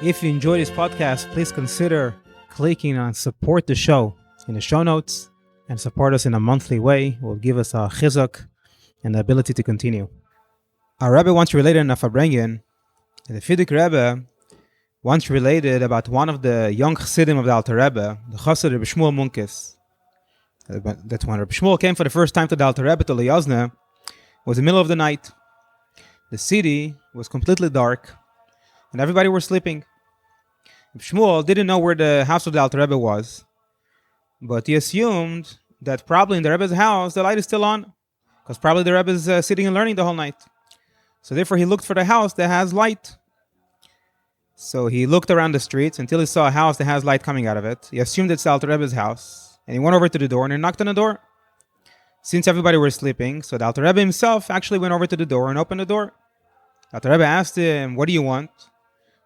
If you enjoy this podcast, please consider clicking on support the show in the show notes and support us in a monthly way. It will give us a chizuk and the ability to continue. Our Rebbe once related in a Fabrengen, the Fidik Rebbe once related about one of the young Chassidim of the Alter Rebbe, the Chassid Rebbe Shmuel Munkes. That when Rebbe Shmuel came for the first time to the Alter Rebbe to Liyazne, was the middle of the night. The city was completely dark, and everybody were sleeping. Rebbe Shmuel didn't know where the house of the Alter Rebbe was, but he assumed that probably in the Rebbe's house the light is still on, because probably the Rebbe is sitting and learning the whole night. So therefore he looked for the house that has light. So he looked around the streets until he saw a house that has light coming out of it. He assumed it's the Alter Rebbe's house, and he went over to the door and he knocked on the door. Since everybody were sleeping, so the Alter Rebbe himself actually went over to the door and opened the door. The Alter Rebbe asked him, "What do you want?"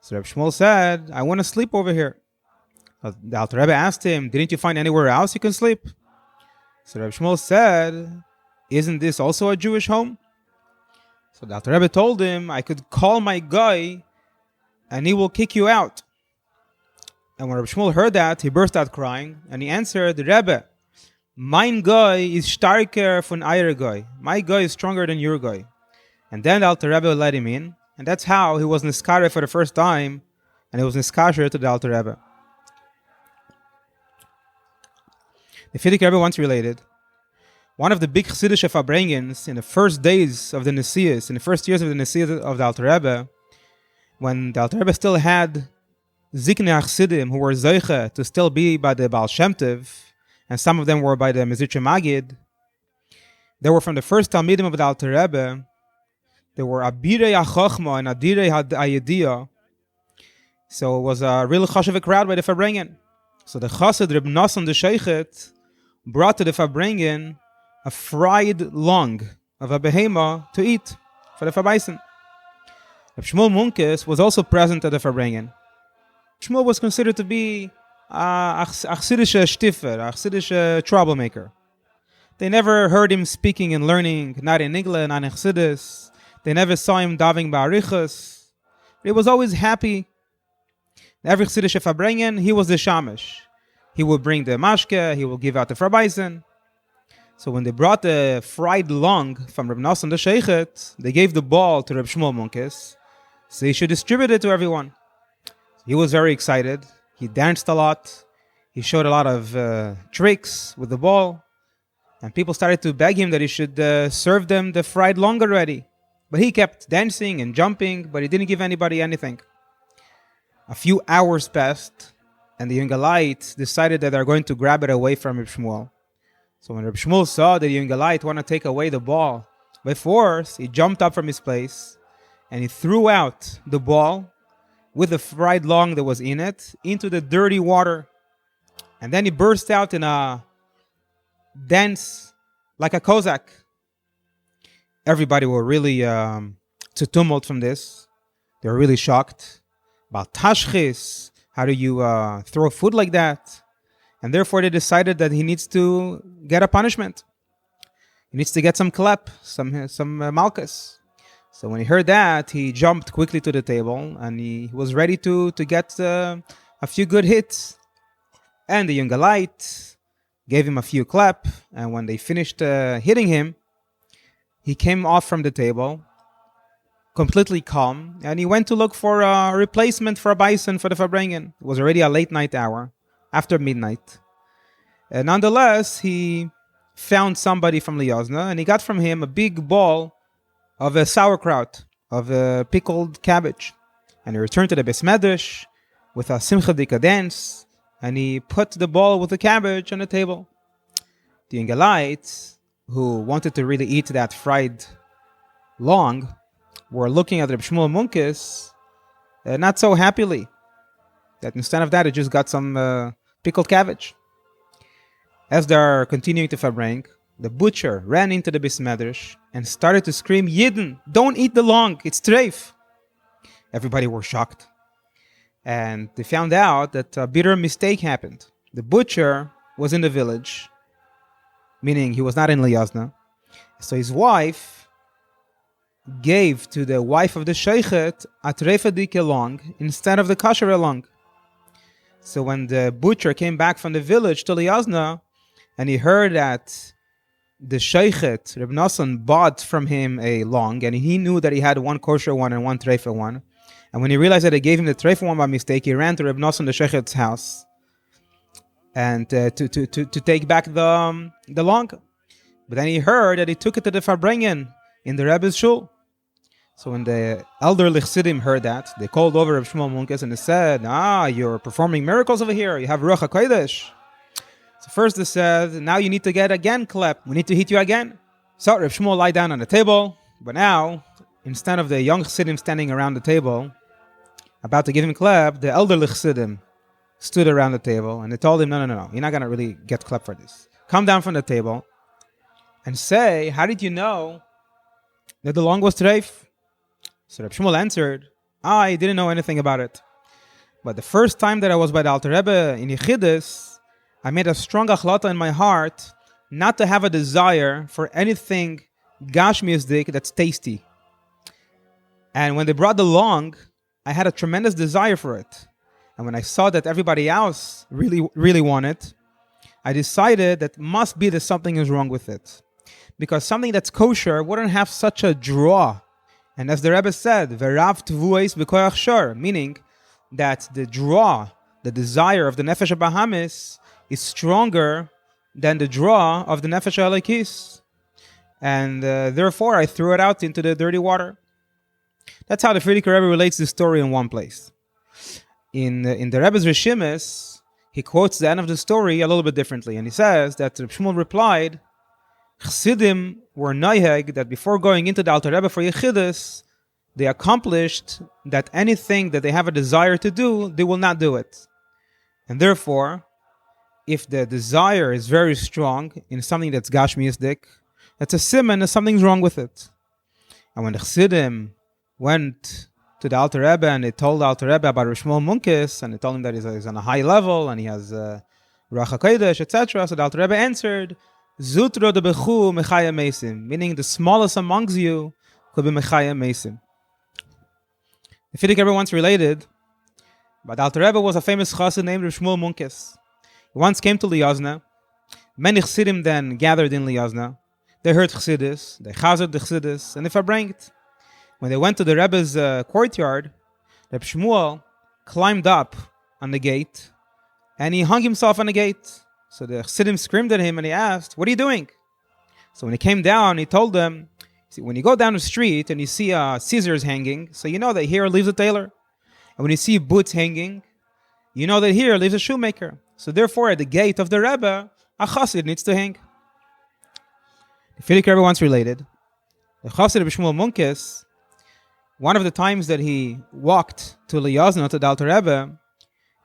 So Rebbe Shmuel said, "I want to sleep over here." The Alter Rebbe asked him, "Didn't you find anywhere else you can sleep?" So Rebbe Shmuel said, "Isn't this also a Jewish home?" So the Alter Rebbe told him, "I could call my guy and he will kick you out." And when Rebbe Shmuel heard that, he burst out crying and he answered, "Rebbe, mein guy is starker von euer guy. My guy is stronger than your guy." And then the Alter Rebbe let him in, and that's how he was niskare for the first time, and he was niskasher to the Alter Rebbe. The Fidik Rebbe once related, one of the big Chassidish Fabrengens in the first days of the Nesias, in the first years of the Nesias of the Alter Rebbe, when the Alter Rebbe still had Ziknei Chassidim who were Zeiche to still be by the Baal Shem Tov, and some of them were by the Mezritcher Magid, they were from the first Talmidim of the Alter Rebbe. There were Abirei HaChochma and Adirei HaYediyah. So it was a real chashuv crowd by the Fabrengen. So the Chassid Reb Nosson the Sheikhet brought to the Fabrengen a fried lung of a behema to eat for the Fabaisen. Reb Shmuel Munkes was also present at the Fabrengen. Shmuel was considered to be a Chassidish shtifer, a Chassidish troublemaker. They never heard him speaking and learning, not in Niggun, not in Chassidus. They never saw him davening ba'arichas. He was always happy. Every Chassidish Fabrengen, he was the shamish. He would bring the mashke, he would give out the Fabaisen. So when they brought the fried lung from Reb Nosson the Sheikhet, they gave the ball to Reb Shmuel Munkes, so he should distribute it to everyone. He was very excited. He danced a lot. He showed a lot of tricks with the ball. And people started to beg him that he should serve them the fried lung already. But he kept dancing and jumping, but he didn't give anybody anything. A few hours passed, and the Yungalite decided that they're going to grab it away from Reb Shmuel. So when Reb Shmuel saw that the Yungalite wanted to take away the ball by force, he jumped up from his place, and he threw out the ball with the fried lung that was in it into the dirty water. And then he burst out in a dance like a Cossack. Everybody were really to tumult from this. They were really shocked about tashchis. How do you throw food like that? And therefore they decided that he needs to get a punishment. He needs to get some klep, some Munkes. So when he heard that, he jumped quickly to the table and he was ready to get a few good hits. And the Yungalite gave him a few klep, and when they finished hitting him, he came off from the table, completely calm, and he went to look for a replacement for a bison for the Fabrengen. It was already a late night hour, after midnight. And nonetheless, he found somebody from Liyazna, and he got from him a big ball of a sauerkraut, of a pickled cabbage. And he returned to the Beis Medrash with a Simcha Dika dance, and he put the ball with the cabbage on the table. The Yungalite, who wanted to really eat that fried lung, were looking at Reb Shmuel Munkes not so happily. That instead of that, it just got some pickled cabbage. As they are continuing to Fabreng, the butcher ran into the Beis Medrash and started to scream, "Yidden, don't eat the lung, it's treif." Everybody were shocked. And they found out that a bitter mistake happened. The butcher was in the village, meaning he was not in Liyazna. So his wife gave to the wife of the sheikhet a treifa dike long instead of the kasher long. So when the butcher came back from the village to Liyazna, and he heard that the sheikhet, Reb Nosson, bought from him a long, and he knew that he had one kosher one and one treifa one, and when he realized that they gave him the treifa one by mistake, he ran to Reb Nosson, the sheikhet's house, and to take back the long. But then he heard that he took it to the Farbrengen in the Rebbe's shul. So when the elderly Chassidim heard that, they called over Reb Shmuel Munkes and they said, you're performing miracles over here. You have Ruach HaKodesh. So first they said, now you need to get again clapped. We need to hit you again. So Reb Shmuel lied down on the table. But now, instead of the young Chassidim standing around the table, about to give him clap, the elderly Chassidim stood around the table and they told him, no. You're not going to really get clapped for this. Come down from the table and say, how did you know that the long was treif? So Reb Shmuel answered, I didn't know anything about it. But the first time that I was by the Alter Rebbe in Yechidus, I made a strong achlata in my heart not to have a desire for anything gashmiisdik that's tasty. And when they brought the long, I had a tremendous desire for it. And when I saw that everybody else really wanted it, I decided that must be that something is wrong with it. Because something that's kosher wouldn't have such a draw. And as the Rebbe said, V'rav tvuos b'koyach shor, meaning that the draw, the desire of the Nefesh HaBahamis is stronger than the draw of the Nefesh HaElokis. And therefore I threw it out into the dirty water. That's how the Frierdiker Rebbe relates this story in one place. In the Rebbe's Rishimis, he quotes the end of the story a little bit differently. And he says that Reb Shmuel replied, Chassidim were noyeg that before going into the Alter Rebbe for Yechidus, they accomplished that anything that they have a desire to do, they will not do it. And therefore, if the desire is very strong in something that's gashmiisdik, that's a siman that something's wrong with it. And when the Chassidim went to the Alter Rebbe and they told the Alter Rebbe about Shmuel Munkes, and they told him that he's on a high level and he has Ruach HaKodesh, etc. So the Alter Rebbe answered, Zutro de bechu mechaya mesim, meaning the smallest amongst you could be mechaya mesim. The Frierdiker Rebbe once related, but the Alter Rebbe was a famous chassid named Shmuel Munkes. He once came to Liyazna. Many chassidim then gathered in Liyazna. They heard chassidus, they chazed the chassidus, and they verbrenged. When they went to the Rebbe's courtyard, Reb Shmuel climbed up on the gate and he hung himself on the gate. So the Chassidim screamed at him and he asked, what are you doing? So when he came down, he told them, see, when you go down the street and you see scissors hanging, so you know that here lives a tailor. And when you see boots hanging, you know that here lives a shoemaker. So therefore, at the gate of the Rebbe, a chassid needs to hang. The Frierdiker Rebbe once related, the chassid of Shmuel Munkes, one of the times that he walked to Liyazna, to the Alter Rebbe,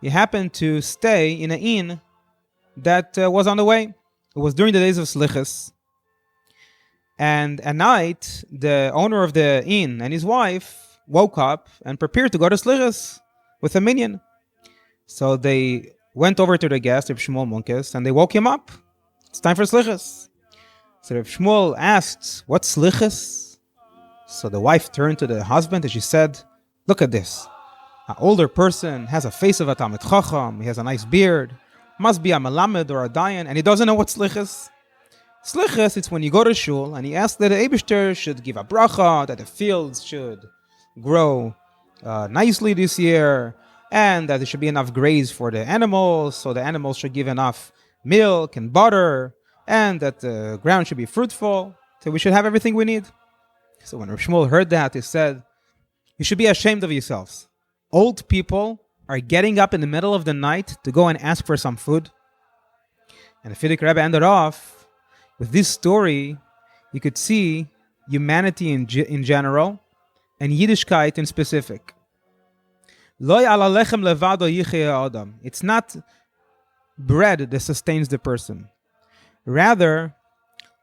he happened to stay in an inn that was on the way. It was during the days of Slichus. And at night, the owner of the inn and his wife woke up and prepared to go to Slichus with a minyan. So they went over to the guest, Reb Shmuel Munkes, and they woke him up. It's time for Slichus. So Reb Shmuel asked, what's Slichus? So the wife turned to the husband and she said, look at this. An older person has a face of a Talmid Chacham, he has a nice beard, must be a Melamed or a Dayan, and he doesn't know what Slichus. Slichus, it's when you go to shul and he asks that the Eibishter should give a bracha, that the fields should grow nicely this year, and that there should be enough graze for the animals, so the animals should give enough milk and butter, and that the ground should be fruitful, so we should have everything we need. So when Reb Shmuel heard that, he said, you should be ashamed of yourselves. Old people are getting up in the middle of the night to go and ask for some food. And the Frierdiker Rebbe ended off with this story. You could see humanity in general and Yiddishkeit in specific. It's not bread that sustains the person. Rather,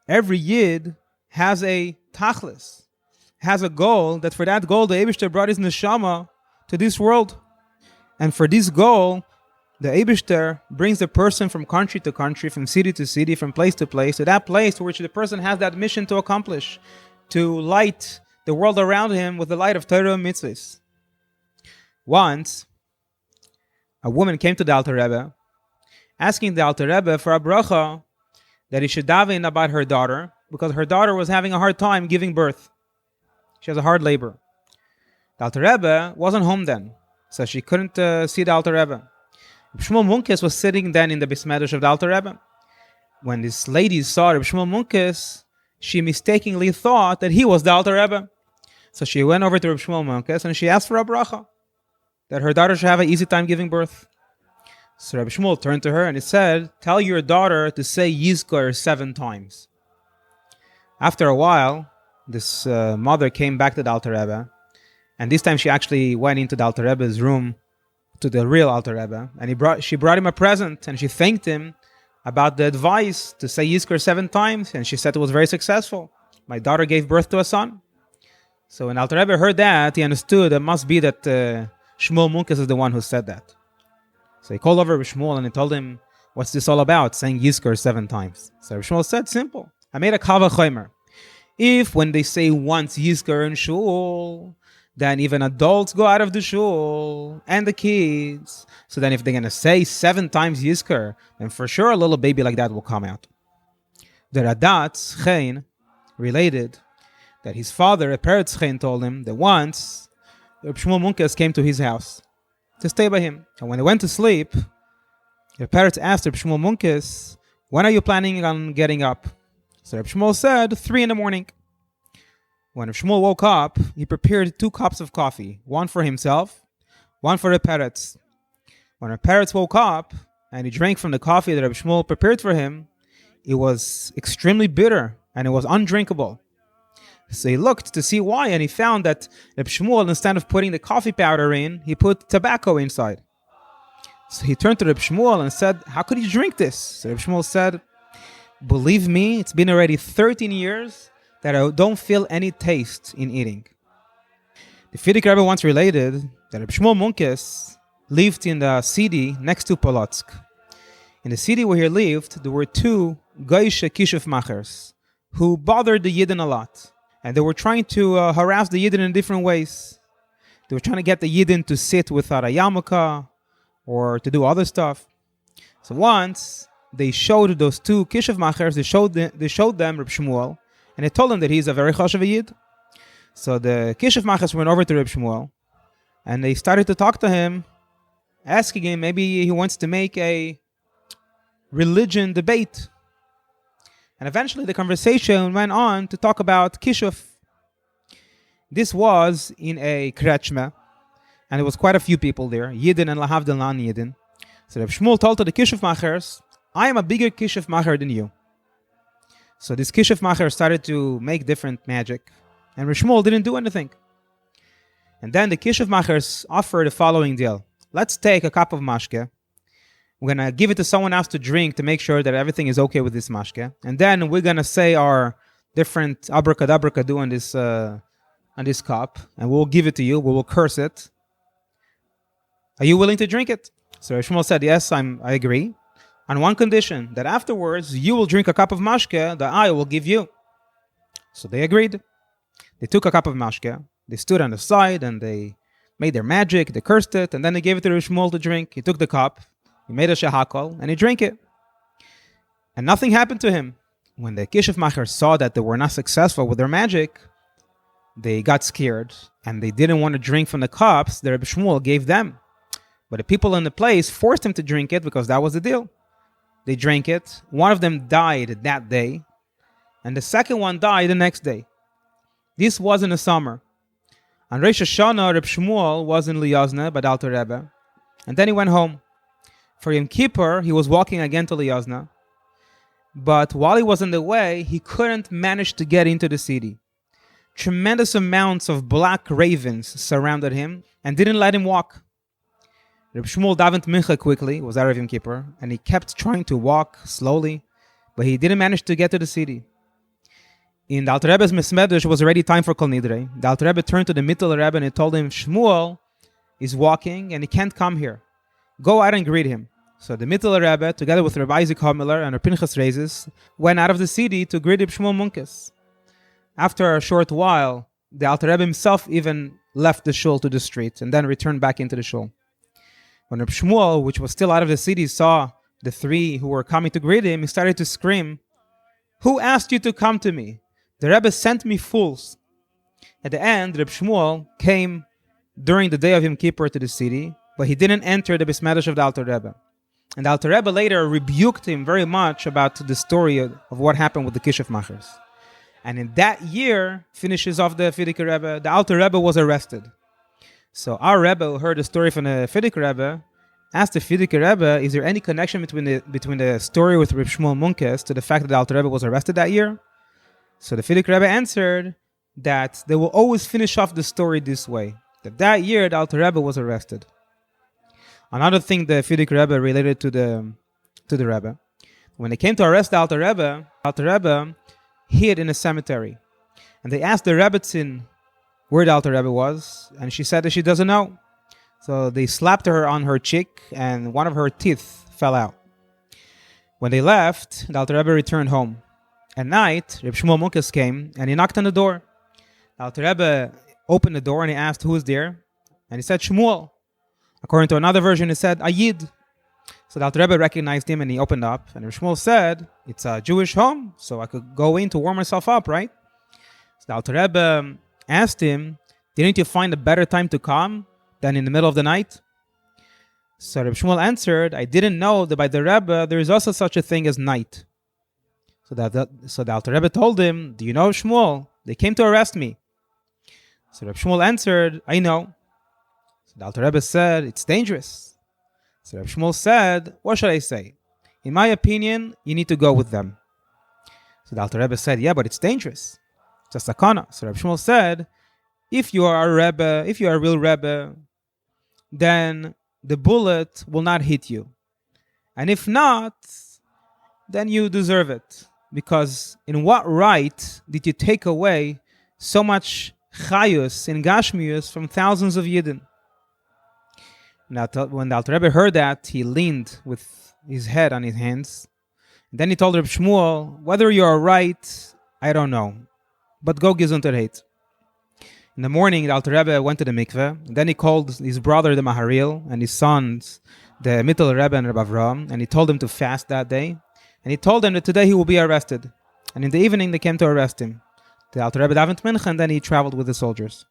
every Yid has a tachlis, has a goal, that for that goal the Eibishter brought his neshama to this world. And for this goal, the Eibishter brings the person from country to country, from city to city, from place to that place to which the person has that mission to accomplish, to light the world around him with the light of Torah and mitzvahs. Once, a woman came to the Alter Rebbe, asking the Alter Rebbe for a bracha that he should daven about her daughter, because her daughter was having a hard time giving birth. She has a hard labor. The Alter Rebbe wasn't home then, so she couldn't see the Alter Rebbe. Shmuel Munkes was sitting then in the Bismedrash of the Alter Rebbe. When this lady saw Shmuel Munkes, she mistakenly thought that he was the Alter Rebbe. So she went over to Shmuel Munkes and she asked for a bracha, that her daughter should have an easy time giving birth. So Rabbi Shmuel turned to her and he said, tell your daughter to say Yizkor 7 times. After a while, this mother came back to the Alter Rebbe, and this time she actually went into the Alter Rebbe's room, to the real Alter Rebbe, and she brought him a present, and she thanked him about the advice to say Yizkor 7 times, and she said it was very successful. My daughter gave birth to a son. So when Alter Rebbe heard that, he understood it must be that Shmuel Munkes is the one who said that. So he called over Shmuel and he told him, what's this all about, saying Yizkor 7 times? So Shmuel said, simple. I made a kava chomer. If when they say once Yizkor in shul, then even adults go out of the shul, and the kids. So then if they're going to say 7 times Yizkor, then for sure a little baby like that will come out. The Radatz Chain related that his father, a Peretz Chain, told him that once Shmuel Munkes came to his house to stay by him. And when they went to sleep, the Peretz asked Shmuel Munkes, when are you planning on getting up? So Shmuel said, 3 in the morning. When Shmuel woke up, he prepared 2 cups of coffee, one for himself, one for the Peretz. When the Peretz woke up and he drank from the coffee that Shmuel prepared for him, it was extremely bitter and it was undrinkable. So he looked to see why, and he found that Shmuel, instead of putting the coffee powder in, he put tobacco inside. So he turned to Shmuel and said, how could you drink this? So Shmuel said, believe me, it's been already 13 years that I don't feel any taste in eating. The Frierdiker Rebbe once related that Shmuel Munkes lived in the city next to Polotsk. In the city where he lived, there were 2 Goyishe Kishuf Machers who bothered the Yidden a lot. And they were trying to harass the Yidden in different ways. They were trying to get the Yidden to sit without a yarmulke or to do other stuff. So once they showed those 2 Kishuf Machers, they showed them Reb Shmuel, and they told him that he's a very chashuv Yid. So the Kishuf Machers went over to Reb Shmuel, and they started to talk to him, asking him maybe he wants to make a religion debate. And eventually the conversation went on to talk about Kishuf. This was in a krechma, and there was quite a few people there, Yidden and Lahavdil non-Yidden. So Reb Shmuel told to the Kishuf Machers, I am a bigger Kishuf Macher than you. So this Kishuf Macher started to make different magic, and Reb Shmuel didn't do anything. And then the Kishuf Machers offered the following deal. Let's take a cup of mashke. We're going to give it to someone else to drink to make sure that everything is okay with this mashke. And then we're going to say our different abracadabra do on this cup, and we'll give it to you. We will curse it. Are you willing to drink it? So Shmuel said, yes, I agree. On one condition, that afterwards you will drink a cup of mashke that I will give you. So they agreed. They took a cup of mashke. They stood on the side and they made their magic. They cursed it, and then they gave it to Shmuel to drink. He took the cup. He made a shehakol, and he drank it. And nothing happened to him. When the Kishuf Macher saw that they were not successful with their magic, they got scared, and they didn't want to drink from the cups that Rabbi Shmuel gave them. But the people in the place forced him to drink it because that was the deal. They drank it. One of them died that day, and the second one died the next day. This was in the summer. On Rosh Hashanah, Reb Shmuel was in Liyazna by the Alter Rebbe, and then he went home. For Yom Kippur, he was walking again to Liyazna, but while he was on the way, he couldn't manage to get into the city. Tremendous amounts of black ravens surrounded him and didn't let him walk. Reb Shmuel davened mincha quickly, it was Erev Yom Kippur, and he kept trying to walk slowly, but he didn't manage to get to the city. In the Alter Rebbe's Mesmedrash, it was already time for Kol Nidrei. The Alter Rebbe turned to the Mittel Rebbe and he told him, Shmuel is walking and he can't come here. Go out and greet him. So the Mittel Rebbe, together with Rabbi Isaac Homiller and Rabbi Pinchas Reizes, went out of the city to greet Shmuel Munkes. After a short while, the Alter Rebbe himself even left the shul to the street and then returned back into the shul. When Reb Shmuel, which was still out of the city, saw the three who were coming to greet him, he started to scream, "Who asked you to come to me? The Rebbe sent me fools." At the end, Reb Shmuel came during the day of Yom Kippur to the city, but he didn't enter the Bismedish of the Alter Rebbe. And the Alter Rebbe later rebuked him very much about the story of what happened with the Kishuf Machers. And in that year, finishes off the Frierdiker Rebbe, the Alter Rebbe was arrested. So our Rebbe, who heard the story from the Frierdiker Rebbe, asked the Frierdiker Rebbe, is there any connection between the story with Reb Shmuel Munkes to the fact that the Alter Rebbe was arrested that year? So the Frierdiker Rebbe answered that they will always finish off the story this way, that year the Alter Rebbe was arrested. Another thing the Frierdiker Rebbe related to the Rebbe, when they came to arrest the Alter Rebbe hid in a cemetery. And they asked the Rebbetzin where the Alter Rebbe was, and she said that she doesn't know. So they slapped her on her cheek, and one of her teeth fell out. When they left, the Alter Rebbe returned home. At night, Reb Shmuel Munkes came, and he knocked on the door. The Alter Rebbe opened the door, and he asked, who is there? And he said, Shmuel. According to another version, he said, Ayid. So the Alter Rebbe recognized him, and he opened up. And Reb Shmuel said, it's a Jewish home, so I could go in to warm myself up, right? So the Alter Rebbe asked him, didn't you find a better time to come than in the middle of the night? So Reb Shmuel answered, I didn't know that by the Rebbe there is also such a thing as night. So the Alter Rebbe told him, do you know Shmuel? They came to arrest me. So Reb Shmuel answered, I know. So the Alter Rebbe said, it's dangerous. So Reb Shmuel said, what should I say? In my opinion, you need to go with them. So the Alter Rebbe said, yeah, but it's dangerous. It's a sakana. So Reb Shmuel said, if you are a Rebbe, if you are a real Rebbe, then the bullet will not hit you. And if not, then you deserve it. Because in what right did you take away so much chayus and gashmius from thousands of Yidden? Now, when the Alter Rebbe heard that, he leaned with his head on his hands. Then he told Reb Shmuel, whether you are right, I don't know. But go gesundheit. In the morning, the Alter Rebbe went to the mikveh. Then he called his brother, the Maharil, and his sons, the Mittel Rebbe and Reb Avram, and he told them to fast that day. And he told them that today he will be arrested. And in the evening, they came to arrest him. The Alter Rebbe davened mincha, and then he traveled with the soldiers.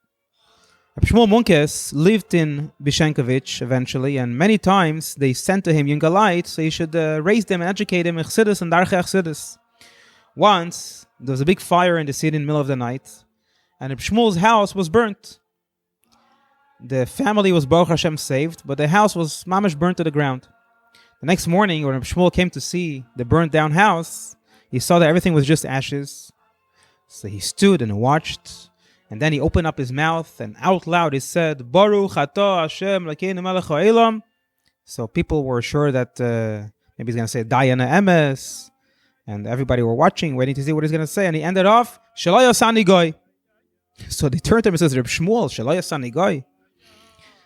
Reb Shmuel Munkes lived in Bishenkovich eventually, and many times they sent to him young light so he should raise them and educate them in Chassidus and Darchei Chassidus. Once, there was a big fire in the city in the middle of the night, and Reb Shmuel's house was burnt. The family was Baruch Hashem saved, but the house was mamash burnt to the ground. The next morning, when Reb Shmuel came to see the burnt down house, he saw that everything was just ashes. So he stood and watched, and then he opened up his mouth, and out loud he said, Baruch Atah Hashem Lakeinu Melech Ha'olam. So people were sure that maybe he's going to say Dayana Emes, and everybody were watching, waiting to see what he's going to say, and he ended off, Shalai Asani Goy. So they turned to him and says, Reb Shmuel, Shalai Asani Goy.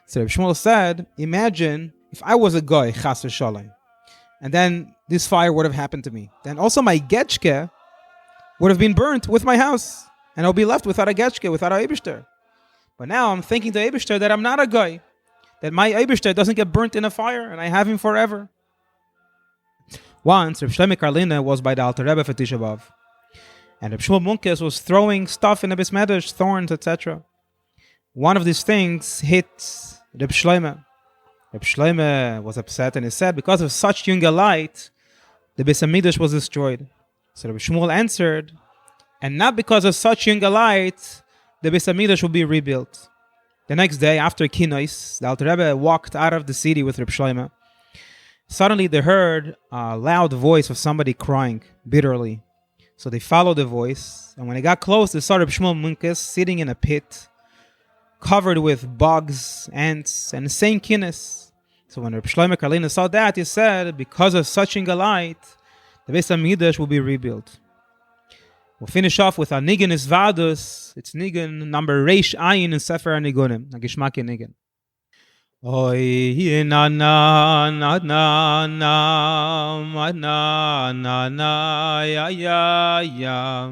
So Reb Shmuel said, imagine if I was a Goy, Chas v'Shalom, and then this fire would have happened to me. Then also my Getchke would have been burnt with my house, and I'll be left without a Getchke, without a Eibishter. But now I'm thinking to Eibishter that I'm not a Goy, that my Eibishter doesn't get burnt in a fire, and I have him forever. Once, Reb Shlomo Karliner was by the Alter Rebbe for Tisha B'Av, and Reb Shmuel Munkes was throwing stuff in the Bismedish, thorns, etc. One of these things hit Reb Shlomo. Reb Shlomo was upset, and he said, because of such young light, the Beis Hamikdash was destroyed. So Reb Shmuel answered, and not because of such young light, the Beis Hamikdash will be rebuilt. The next day, after Kinois, the Alter Rebbe walked out of the city with Reb Shlomo. Suddenly they heard a loud voice of somebody crying bitterly. So they followed the voice, and when they got close, they saw Reb Shmuel Munkes sitting in a pit, covered with bugs, ants, and saying kinnis. So when Reb Shlomo Karliner saw that, he said, because of such a light, the Beis Hamikdash will be rebuilt. We'll finish off with a Niggun is Vadus. It's Niggun number Reish Ayin in Sefer Niggunim, a Gishmaki Niggun. Oy na na na na na na na na ya ya ya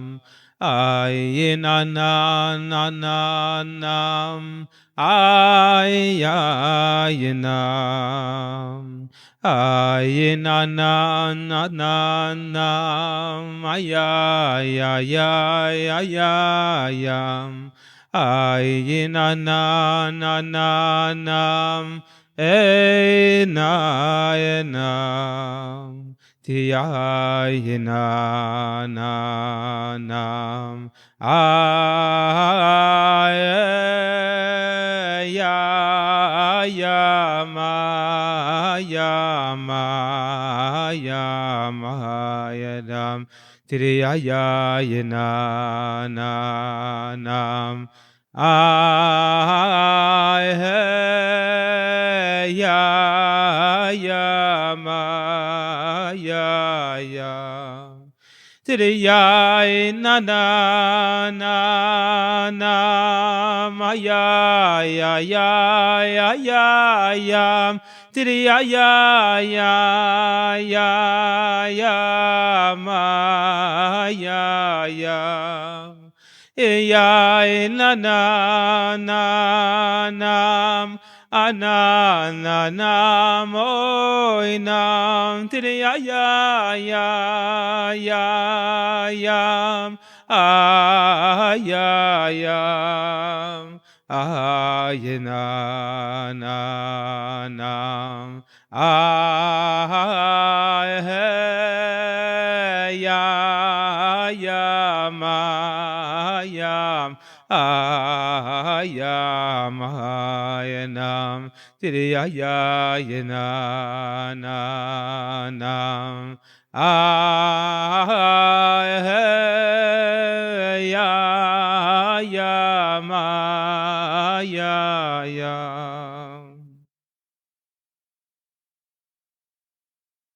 ay na na na na nam, ay nam, ay na na na na nam, ay ay na na na na nam, nam. Tiyayina nam ayam Tiyayina nam ayam Tiriya na na na na ya Tiriya ya na na nam ananam oinam tiriyayam ayayam ayenanam ayam ayanam tiriyayanam ayam